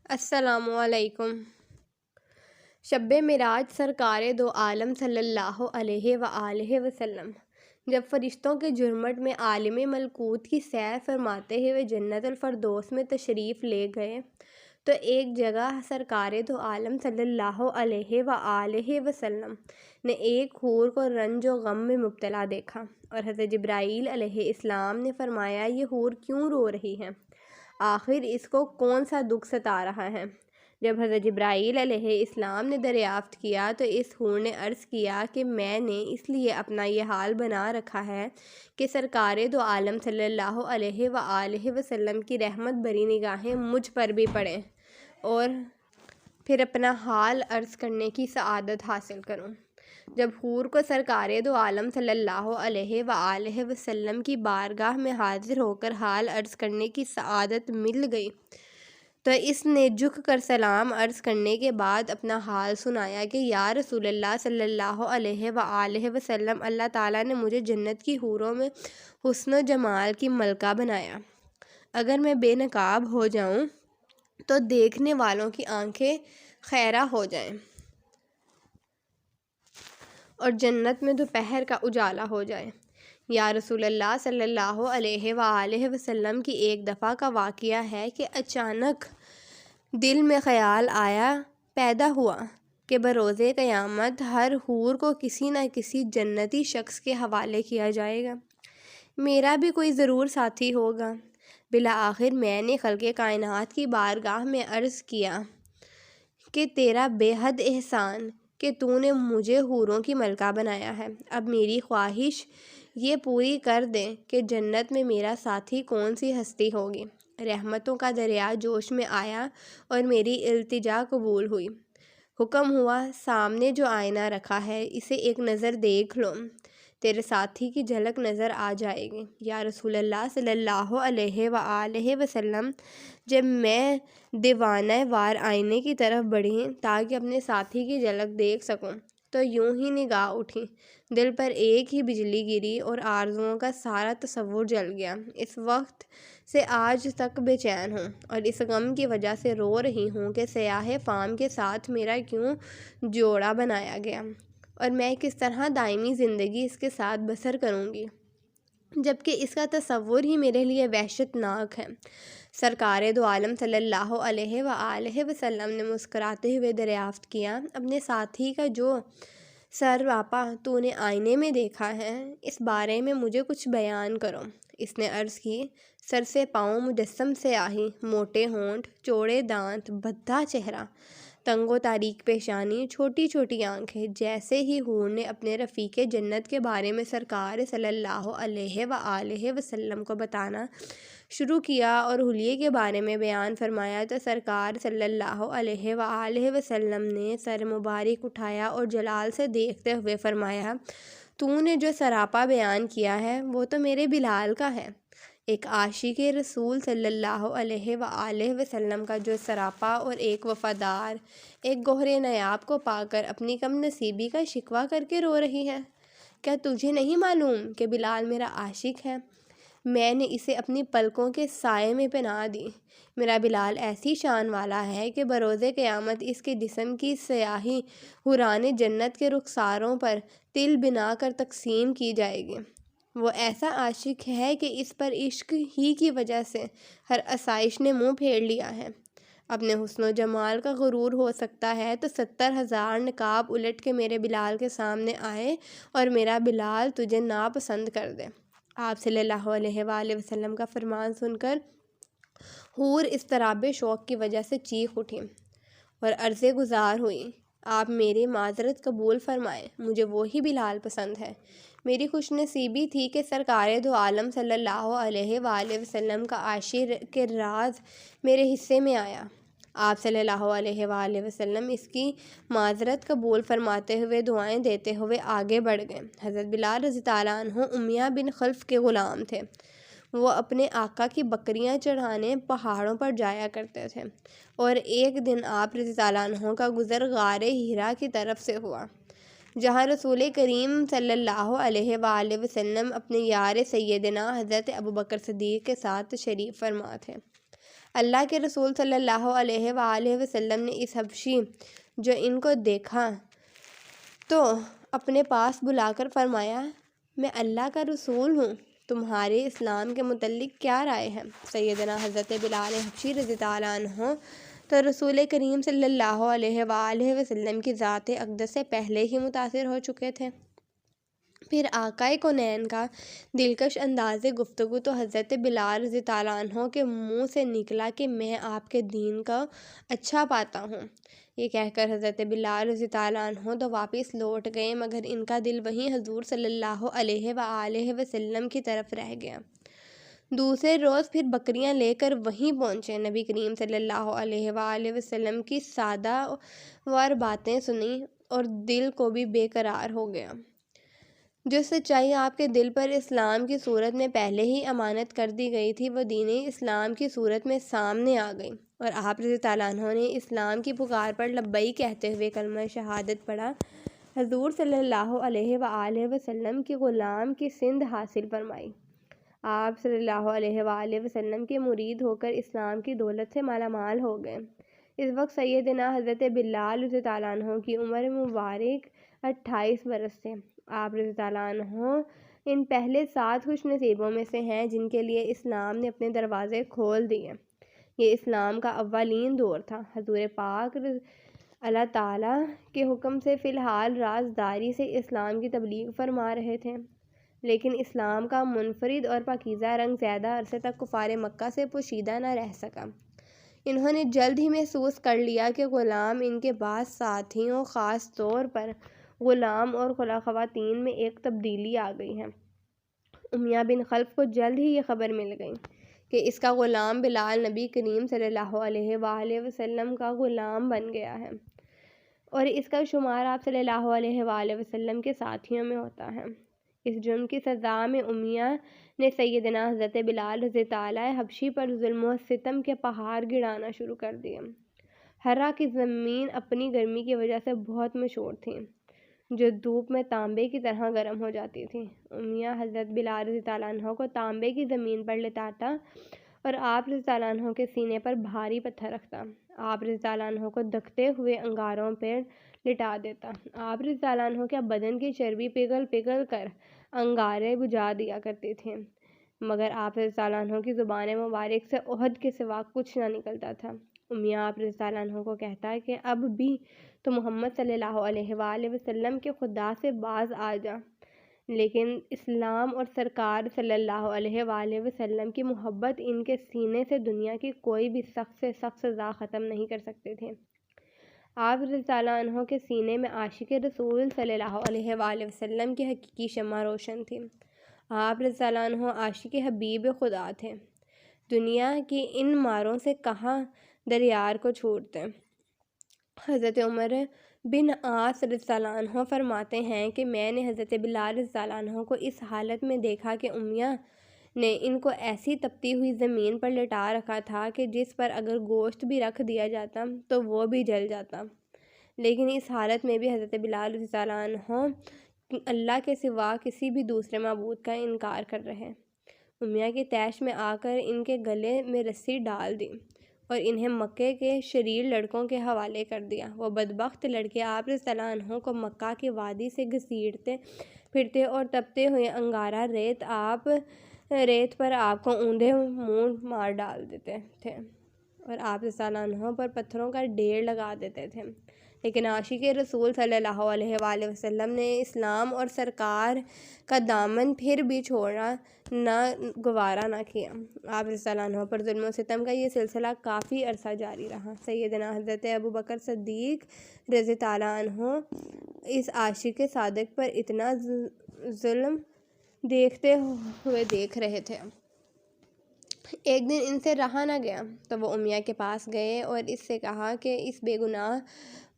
السلام علیکم۔ شب معراج سرکار دو عالم صلی اللہ علیہ وآلہ وسلم جب فرشتوں کے جھرمٹ میں عالم ملکوت کی سیر فرماتے ہوئے جنت الفردوس میں تشریف لے گئے تو ایک جگہ سرکار دو عالم صلی اللہ علیہ وآلہ وسلم نے ایک حور کو رنج و غم میں مبتلا دیکھا، اور حضرت جبرائیل علیہ السلام نے فرمایا، یہ حور کیوں رو رہی ہے؟ آخر اس کو کون سا دکھ ستا رہا ہے؟ جب حضرت جبرائیل علیہ السلام نے دریافت کیا تو اس حور نے عرض کیا کہ میں نے اس لیے اپنا یہ حال بنا رکھا ہے کہ سرکار دو عالم صلی اللہ علیہ وآلہ وسلم کی رحمت بھری نگاہیں مجھ پر بھی پڑیں اور پھر اپنا حال عرض کرنے کی سعادت حاصل کروں۔ جب حور کو سرکار دو عالم صلی اللہ علیہ وآلہ وسلم کی بارگاہ میں حاضر ہو کر حال عرض کرنے کی سعادت مل گئی تو اس نے جھک کر سلام عرض کرنے کے بعد اپنا حال سنایا کہ یا رسول اللہ صلی اللہ علیہ وآلہ وسلم، اللہ تعالیٰ نے مجھے جنت کی حوروں میں حسن و جمال کی ملکہ بنایا۔ اگر میں بے نقاب ہو جاؤں تو دیکھنے والوں کی آنکھیں خیرہ ہو جائیں اور جنت میں دوپہر کا اجالا ہو جائے۔ یا رسول اللہ صلی اللہ علیہ وآلہ وسلم کی ایک دفعہ کا واقعہ ہے کہ اچانک دل میں خیال پیدا ہوا کہ بروز قیامت ہر حور کو کسی نہ کسی جنتی شخص کے حوالے کیا جائے گا۔ میرا بھی کوئی ضرور ساتھی ہوگا۔ بالآخر میں نے خالق کائنات کی بارگاہ میں عرض کیا کہ تیرا بے حد احسان کہ تو نے مجھے حوروں کی ملکہ بنایا ہے۔ اب میری خواہش یہ پوری کر دے کہ جنت میں میرا ساتھی کون سی ہستی ہوگی۔ رحمتوں کا دریا جوش میں آیا اور میری التجا قبول ہوئی۔ حکم ہوا، سامنے جو آئینہ رکھا ہے اسے ایک نظر دیکھ لو، تیرے ساتھی کی جھلک نظر آ جائے گی۔ یا رسول اللہ صلی اللہ علیہ وآلہ وسلم، جب میں دیوانہ وار آئینے کی طرف بڑھی تاکہ اپنے ساتھی کی جھلک دیکھ سکوں تو یوں ہی نگاہ اٹھی، دل پر ایک ہی بجلی گری اور آرزوؤں کا سارا تصور جل گیا۔ اس وقت سے آج تک بے چین ہوں اور اس غم کی وجہ سے رو رہی ہوں کہ سیاہ فام کے ساتھ میرا کیوں جوڑا بنایا گیا اور میں کس طرح دائمی زندگی اس کے ساتھ بسر کروں گی، جبکہ اس کا تصور ہی میرے لیے وحشت ناک ہے۔ سرکار دو عالم صلی اللہ علیہ وآلہ وسلم نے مسکراتے ہوئے دریافت کیا، اپنے ساتھی کا جو سراپا تو نے آئینے میں دیکھا ہے اس بارے میں مجھے کچھ بیان کرو۔ اس نے عرض کی، سر سے پاؤں مجسم سیاہی، موٹے ہونٹ، چوڑے دانت، بھدا چہرہ، تنگ و تاریک پیشانی، چھوٹی چھوٹی آنکھیں۔ جیسے ہی حور نے اپنے رفیق جنت کے بارے میں سرکار صلی اللہ علیہ وآلہ وسلم کو بتانا شروع کیا اور حلیے کے بارے میں بیان فرمایا تو سرکار صلی اللہ علیہ وآلہ وسلم نے سر مبارک اٹھایا اور جلال سے دیکھتے ہوئے فرمایا، تو نے جو سراپا بیان کیا ہے وہ تو میرے بلال کا ہے۔ ایک عاشق رسول صلی اللہ علیہ وآلہ وسلم کا جو سراپا اور ایک وفادار، ایک گوہر نایاب کو پا کر اپنی کم نصیبی کا شکوہ کر کے رو رہی ہے۔ کیا تجھے نہیں معلوم کہ بلال میرا عاشق ہے؟ میں نے اسے اپنی پلکوں کے سائے میں پناہ دی۔ میرا بلال ایسی شان والا ہے کہ بروز قیامت اس کے جسم کی سیاہی حوران جنت کے رخساروں پر تل بنا کر تقسیم کی جائے گی۔ وہ ایسا عاشق ہے کہ اس پر عشق ہی کی وجہ سے ہر آسائش نے منہ پھیر لیا ہے۔ اپنے حسن و جمال کا غرور ہو سکتا ہے تو 70,000 نقاب الٹ کے میرے بلال کے سامنے آئے اور میرا بلال تجھے ناپسند کر دے۔ آپ صلی اللہ علیہ وآلہ وسلم کا فرمان سن کر حور اضطراب شوق کی وجہ سے چیخ اٹھی اور عرض گزار ہوئی، آپ میری معذرت قبول فرمائیں، مجھے وہی بلال پسند ہے۔ میری خوش نصیبی تھی کہ سرکار دو عالم صلی اللہ علیہ وآلہ وسلم کا عاشق راز میرے حصے میں آیا۔ آپ صلی اللہ علیہ وآلہ وسلم اس کی معذرت قبول فرماتے ہوئے دعائیں دیتے ہوئے آگے بڑھ گئے۔ حضرت بلال رضی اللہ عنہ امیہ بن خلف کے غلام تھے۔ وہ اپنے آقا کی بکریاں چڑھانے پہاڑوں پر جایا کرتے تھے اور ایک دن آپ رضی اللہ عنہ کا گزر غار حرا کی طرف سے ہوا، جہاں رسول کریم صلی اللہ علیہ وآلہ وسلم اپنے یار سیدنا حضرت ابوبکر صدیق کے ساتھ تشریف فرما تھے۔ اللہ کے رسول صلی اللہ علیہ وآلہ وسلم نے اس حبشی جو ان کو دیکھا تو اپنے پاس بلا کر فرمایا، میں اللہ کا رسول ہوں، تمہارے اسلام کے متعلق کیا رائے ہے؟ سیدنا حضرت بلال حبشی رضی اللہ عنہ تو رسول کریم صلی اللہ علیہ وآلہ وسلم کی ذات اقدس سے پہلے ہی متاثر ہو چکے تھے۔ پھر آقائے کونین کا دلکش انداز گفتگو تو حضرت بلال رضی اللہ عنہ کے منہ سے نکلا کہ میں آپ کے دین کو اچھا پاتا ہوں۔ یہ کہہ کر حضرت بلال رضی اللہ عنہ تو واپس لوٹ گئے، مگر ان کا دل وہیں حضور صلی اللہ علیہ وآلہ وسلم کی طرف رہ گیا۔ دوسرے روز پھر بکریاں لے کر وہیں پہنچے، نبی کریم صلی اللہ علیہ وآلہ وسلم کی سادہ وار باتیں سنی اور دل کو بھی بے قرار ہو گیا۔ جو سچائی آپ کے دل پر اسلام کی صورت میں پہلے ہی امانت کر دی گئی تھی، وہ دین اسلام کی صورت میں سامنے آ گئی، اور آپ رضی اللہ عنہ نے اسلام کی پکار پر لبیک کہتے ہوئے کلمہ شہادت پڑھا۔ حضور صلی اللہ علیہ وآلہ وسلم کی غلام کی سند حاصل فرمائی۔ آپ صلی اللہ علیہ وآلہ وسلم کے مرید ہو کر اسلام کی دولت سے مالا مال ہو گئے۔ اس وقت سیدنا حضرت بلال رضی اللہ عنہ کی عمر مبارک 28 برس تھے۔ آپ رضی اللہ عنہ ان پہلے 7 خوش نصیبوں میں سے ہیں جن کے لیے اسلام نے اپنے دروازے کھول دیے۔ یہ اسلام کا اولین دور تھا۔ حضور پاک اللہ تعالیٰ کے حکم سے فی الحال رازداری سے اسلام کی تبلیغ فرما رہے تھے، لیکن اسلام کا منفرد اور پاکیزہ رنگ زیادہ عرصے تک کفار مکہ سے پوشیدہ نہ رہ سکا۔ انہوں نے جلد ہی محسوس کر لیا کہ غلام ان کے بعض ساتھیوں، خاص طور پر غلام اور خواتین میں ایک تبدیلی آ گئی ہے۔ امیہ بن خلف کو جلد ہی یہ خبر مل گئی کہ اس کا غلام بلال نبی کریم صلی اللہ علیہ وآلہ وسلم کا غلام بن گیا ہے، اور اس کا شمار آپ صلی اللہ علیہ وآلہ وسلم کے ساتھیوں میں ہوتا ہے۔ اس جرم کی سزا میں امیہ نے سیدنا حضرت بلال رضی اللہ حبشی پر ظلم و ستم کے پہاڑ گرانا شروع کر دیے۔ ہرا کی زمین اپنی گرمی کی وجہ سے بہت مشہور تھی، جو دھوپ میں تانبے کی طرح گرم ہو جاتی تھی۔ امیہ حضرت بلال رضی اللہ عنہ کو تانبے کی زمین پر لٹاتا اور آپ رضی اللہ عنہ کے سینے پر بھاری پتھر رکھتا۔ آپ رضی اللہ عنہ کو دکھتے ہوئے انگاروں پر لٹا دیتا۔ آپ رضی اللہ عنہ کے بدن کی چربی پگھل پگھل کر انگارے بجھا دیا کرتی تھی، مگر آپ رضی اللہ عنہ کی زبان مبارک سے عہد کے سوا کچھ نہ نکلتا تھا۔ امیہ آپ رضی اللہ عنہ کو کہتا ہے کہ اب بھی تو محمد صلی اللہ علیہ وآلہ وسلم کے خدا سے باز آ جا، لیکن اسلام اور سرکار صلی اللہ علیہ وآلہ وسلم کی محبت ان کے سینے سے دنیا کی کوئی بھی سخت سے سخت سزا ختم نہیں کر سکتے تھے۔ آپ رضی اللہ عنہ کے سینے میں عاشق رسول صلی اللہ علیہ وآلہ وسلم کی حقیقی شمع روشن تھی۔ آپ رضی اللہ عنہ عاشق حبیب خدا تھے۔ دنیا کی ان ماروں سے کہاں دریار کو چھوڑتے۔ حضرت عمر بن عاص رضی اللہ عنہ فرماتے ہیں کہ میں نے حضرت بلال رضی اللہ عنہ کو اس حالت میں دیکھا کہ امیہ نے ان کو ایسی تپتی ہوئی زمین پر لٹا رکھا تھا کہ جس پر اگر گوشت بھی رکھ دیا جاتا تو وہ بھی جل جاتا، لیکن اس حالت میں بھی حضرت بلال رضی اللہ عنہ اللہ کے سوا کسی بھی دوسرے معبود کا انکار کر رہے۔ امیہ کی طیش میں آ کر ان کے گلے میں رسی ڈال دی اور انہیں مکے کے شریر لڑکوں کے حوالے کر دیا۔ وہ بدبخت لڑکے آپ رضی اللہ عنہ کو مکہ کی وادی سے گھسیٹتے پھرتے اور تپتے ہوئے انگارہ ریت پر آپ کو اوندھے منہ مار ڈال دیتے تھے اور آپ رضی اللہ عنہ پر پتھروں کا ڈھیر لگا دیتے تھے، لیکن عاشق رسول صلی اللہ علیہ وآلہ وسلم نے اسلام اور سرکار کا دامن پھر بھی چھوڑنا گوارا نہ کیا۔ آپ رضی اللہ عنہ پر ظلم و ستم کا یہ سلسلہ کافی عرصہ جاری رہا۔ سیدنا حضرت ابوبکر صدیق رضی اللہ عنہ اس عاشق صادق پر اتنا ظلم دیکھ رہے تھے۔ ایک دن ان سے رہا نہ گیا تو وہ امیہ کے پاس گئے اور اس سے کہا کہ اس بے گناہ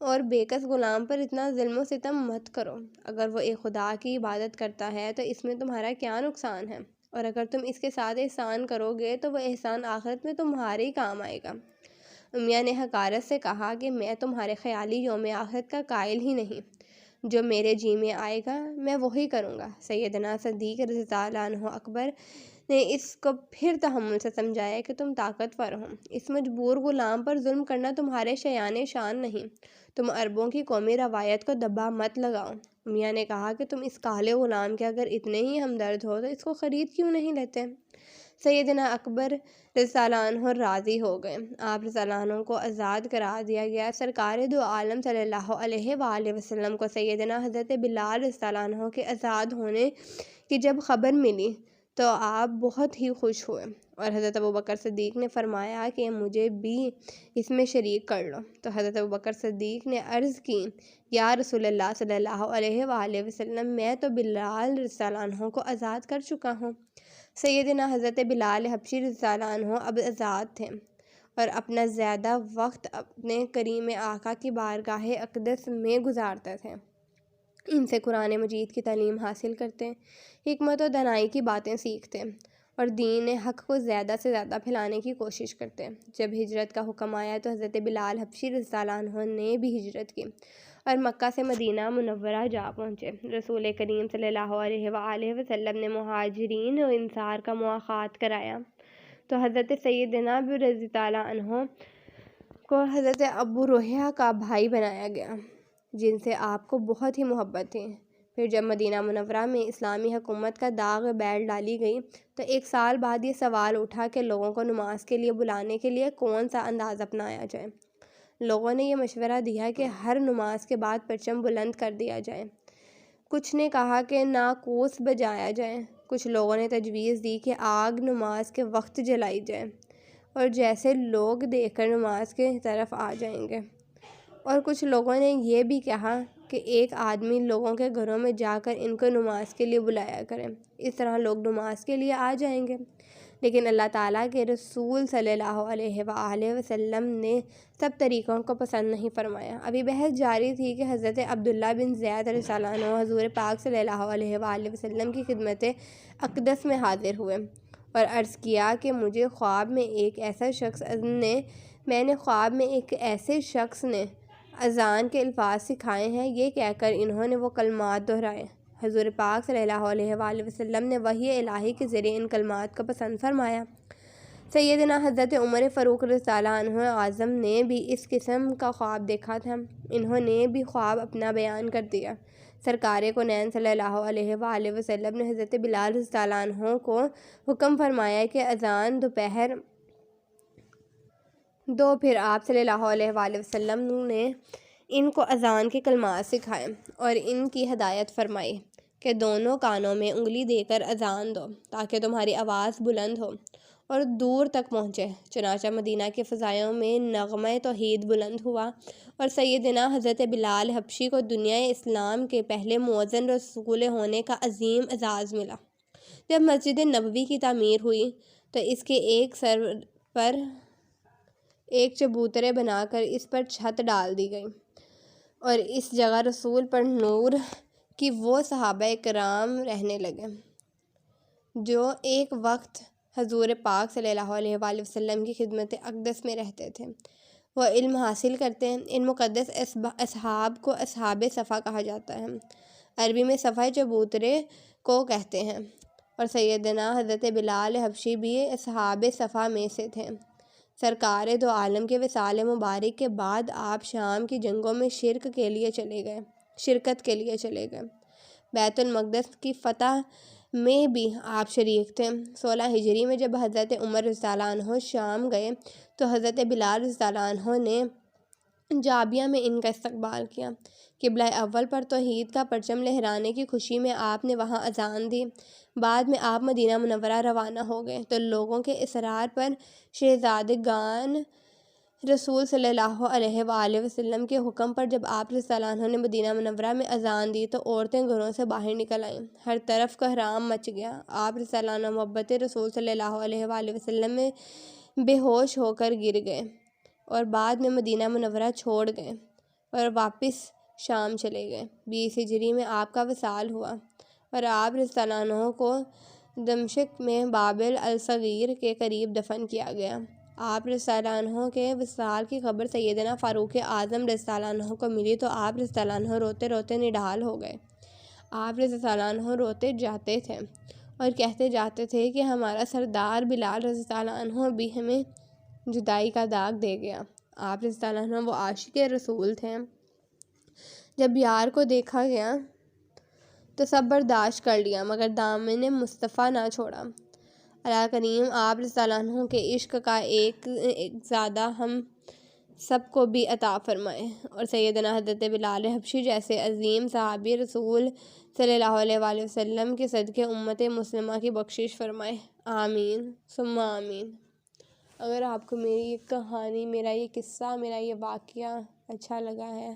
اور بےکس غلام پر اتنا ظلم و ستم مت کرو۔ اگر وہ ایک خدا کی عبادت کرتا ہے تو اس میں تمہارا کیا نقصان ہے، اور اگر تم اس کے ساتھ احسان کرو گے تو وہ احسان آخرت میں تمہارے ہی کام آئے گا۔ امیہ نے حقارت سے کہا کہ میں تمہارے خیالی یوم آخرت کا قائل ہی نہیں، جو میرے جی میں آئے گا میں وہی کروں گا۔ سیدنا صدیق رضی اللہ عنہ اکبر نے اس کو پھر تحمل سے سمجھایا کہ تم طاقتور ہو، اس مجبور غلام پر ظلم کرنا تمہارے شایان شان نہیں، تم عربوں کی قومی روایت کو دبا مت لگاؤ۔ میاں نے کہا کہ تم اس کالے غلام کے اگر اتنے ہی ہمدرد ہو تو اس کو خرید کیوں نہیں لیتے؟ سیدنا اکبر رضی اللہ عنہ راضی ہو گئے، آپ رضی اللہ عنہ کو آزاد کرا دیا گیا۔ سرکار دو عالم صلی اللہ علیہ وآلہ وسلم کو سیدنا حضرت بلال رضی اللہ عنہ کے آزاد ہونے کی جب خبر ملی تو آپ بہت ہی خوش ہوئے، اور حضرت ابوبکر صدیق نے فرمایا کہ مجھے بھی اس میں شریک کر لو۔ تو حضرت ابوبکر صدیق نے عرض کی، یا رسول اللہ صلی اللہ علیہ وآلہ وسلم، میں تو بلال رضی اللہ عنہ کو آزاد کر چکا ہوں۔ سیدنا حضرت بلال حبشی رضی اللہ عنہ اب آزاد تھے اور اپنا زیادہ وقت اپنے کریم آقا کی بارگاہ اقدس میں گزارتے تھے۔ ان سے قرآن مجید کی تعلیم حاصل کرتے، حکمت و دانائی کی باتیں سیکھتے اور دین حق کو زیادہ سے زیادہ پھیلانے کی کوشش کرتے۔ جب ہجرت کا حکم آیا تو حضرت بلال حبشی رضی اللہ عنہ نے بھی ہجرت کی اور مکہ سے مدینہ منورہ جا پہنچے۔ رسول کریم صلی اللہ علیہ وآلہ وسلم نے مہاجرین و انصار کا مواخات کرایا تو حضرت سیدنا ابو رضی اللہ عنہ کو حضرت ابو روحیہ کا بھائی بنایا گیا، جن سے آپ کو بہت ہی محبت تھی۔ پھر جب مدینہ منورہ میں اسلامی حکومت کا داغ بیل ڈالی گئی تو 1 سال بعد یہ سوال اٹھا کہ لوگوں کو نماز کے لیے بلانے کے لیے کون سا انداز اپنایا جائے۔ لوگوں نے یہ مشورہ دیا کہ ہر نماز کے بعد پرچم بلند کر دیا جائے، کچھ نے کہا کہ ناقوس بجایا جائے، کچھ لوگوں نے تجویز دی کہ آگ نماز کے وقت جلائی جائے اور جیسے لوگ دیکھ کر نماز کی طرف آ جائیں گے، اور کچھ لوگوں نے یہ بھی کہا کہ ایک آدمی لوگوں کے گھروں میں جا کر ان کو نماز کے لیے بلایا کرے، اس طرح لوگ نماز کے لیے آ جائیں گے۔ لیکن اللہ تعالیٰ کے رسول صلی اللہ علیہ وآلہ وسلم نے سب طریقوں کو پسند نہیں فرمایا۔ ابھی بحث جاری تھی کہ حضرت عبداللہ بن زید رضی اللہ عنہ حضور پاک صلی اللہ علیہ وآلہ وسلم کی خدمت اقدس میں حاضر ہوئے اور عرض کیا کہ میں نے خواب میں ایک ایسے شخص نے اذان کے الفاظ سکھائے ہیں، یہ کہہ کر انہوں نے وہ کلمات دہرائے۔ حضور پاک صلی اللہ علیہ وآلہ وسلم نے وحی الہی کے ذریعے ان کلمات کو پسند فرمایا۔ سیدنا حضرت عمر فاروق رضی اللہ عنہ اعظم نے بھی اس قسم کا خواب دیکھا تھا، انہوں نے بھی خواب اپنا بیان کر دیا۔ سرکار کونین صلی اللہ علیہ وآلہ وسلم نے حضرت بلال رضی اللہ عنہ کو حکم فرمایا کہ اذان دو، پھر آپ صلی اللہ علیہ وآلہ وسلم نے ان کو اذان کے کلمات سکھائے اور ان کی ہدایت فرمائی کہ دونوں کانوں میں انگلی دے کر اذان دو تاکہ تمہاری آواز بلند ہو اور دور تک پہنچے۔ چنانچہ مدینہ کے فضائوں میں نغمہ توحید بلند ہوا اور سیدنا حضرت بلال حبشی کو دنیا اسلام کے پہلے مؤذن رسول ہونے کا عظیم اعزاز ملا۔ جب مسجد نبوی کی تعمیر ہوئی تو اس کے ایک سر پر ایک چبوترے بنا کر اس پر چھت ڈال دی گئی اور اس جگہ رسول پر نور کی وہ صحابہ کرام رہنے لگے جو ایک وقت حضور پاک صلی اللہ علیہ وآلہ وسلم کی خدمت اقدس میں رہتے تھے۔ وہ علم حاصل کرتے ہیں۔ ان مقدس اصحاب کو اصحاب صفا کہا جاتا ہے، عربی میں صفا چبوترے کو کہتے ہیں، اور سیدنا حضرت بلال حبشی بھی اصحاب صفا میں سے تھے۔ سرکار دو عالم کے وصال مبارک کے بعد آپ شام کی جنگوں میں شرکت کے لیے چلے گئے۔ بیت المقدس کی فتح میں بھی آپ شریک تھے۔ 16 ہجری میں جب حضرت عمر رضی اللہ عنہ شام گئے تو حضرت بلال رضی اللہ عنہ نے جابیہ میں ان کا استقبال کیا۔ قبلہ اول پر توحید کا پرچم لہرانے کی خوشی میں آپ نے وہاں اذان دی۔ بعد میں آپ مدینہ منورہ روانہ ہو گئے تو لوگوں کے اصرار پر شہزادگان رسول صلی اللہ علیہ وآلہ وسلم کے حکم پر جب آپ رضی اللہ عنہ نے مدینہ منورہ میں اذان دی تو عورتیں گھروں سے باہر نکل آئیں، ہر طرف کوہرام مچ گیا۔ آپ رضی اللہ عنہ محبت رسول صلی اللہ علیہ وآلہ وسلم میں بے ہوش ہو کر گر گئے اور بعد میں مدینہ منورہ چھوڑ گئے اور واپس شام چلے گئے۔ 20 ہجری میں آپ کا وصال ہوا اور آپ رضی اللہ عنہ کو دمشق میں بابل الصغیر کے قریب دفن کیا گیا۔ آپ رضی اللہ عنہ کے وصال کی خبر سیدنا فاروق اعظم رضی اللہ عنہ کو ملی تو آپ رضی اللہ عنہ روتے روتے نڈال ہو گئے۔ آپ رضی اللہ عنہ روتے جاتے تھے اور کہتے جاتے تھے کہ ہمارا سردار بلال رضی اللہ عنہ بھی ہمیں جدائی کا داغ دے گیا۔ آپ رضی اللہ عنہ وہ عاشق رسول تھے۔ جب یار کو دیکھا گیا تو سب برداشت کر لیا مگر دامن مصطفیٰ نہ چھوڑا۔ اللہ کریم آپ رضی اللہ عنہ کے عشق کا ایک زیادہ ہم سب کو بھی عطا فرمائے اور سیدنا حضرت بلال حبشی جیسے عظیم صحابی رسول صلی اللہ علیہ وآلہ وسلم کے صدقے امت مسلمہ کی بخشش فرمائے، آمین ثم آمین۔ اگر آپ کو میری یہ کہانی، میرا یہ قصہ، میرا یہ واقعہ اچھا لگا ہے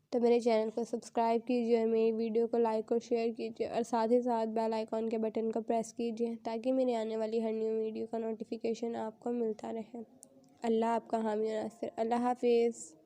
تو میرے چینل کو سبسکرائب کیجیے اور میری ویڈیو کو لائک اور شیئر کیجیے اور ساتھ ہی ساتھ بیل آئیکن کے بٹن کو پریس کیجیے تاکہ میری آنے والی ہر نیو ویڈیو کا نوٹیفیکیشن آپ کو ملتا رہے۔ اللہ آپ کا حامی و ناصر۔ اللہ حافظ۔